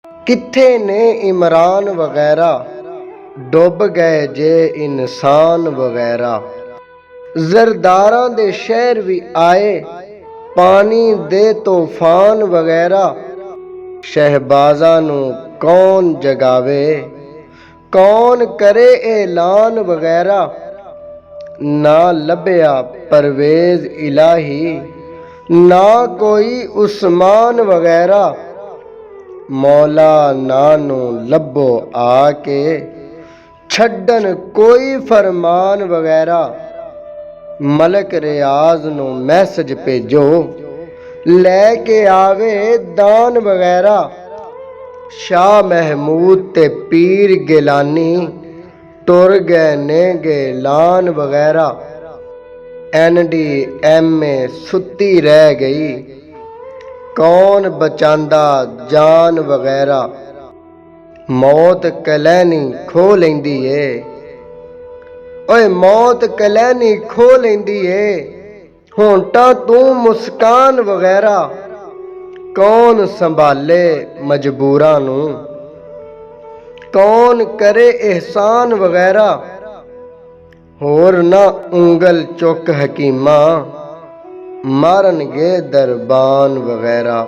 किथे ने इमरान वगैरह, डुब गए जे इंसान वगैरह। जरदारां दे शहर भी आए, पानी दे तूफान वगैरह। शहबाज़ां नू कौन जगावे, कौन करे ऐलान वगैरह। ना लभया परवेज़ इलाही, ना कोई उस्मान वगैरह। मौला नानू लभो आके, छड्डन कोई फरमान वगैरह। मलक रियाज नू मैसेज भेजो, लैके आवे दान वगैरह। शाह महमूद ते पीर गिलानी, टुर गए ने गेलान वगैरह। ND MA सुती रह गई, कौन बचांदा जान वगैरह। मौत कलैनी खो लैंदी ए, ओए मौत कलैनी खो लैंदी ए। होंठा तू मुस्कान वगैरह। कौन संभाले मजबूरां नू, कौन करे एहसान वगैरह। होर ना उंगल चुक हकीमा, मारनगे दरबान वगैरह।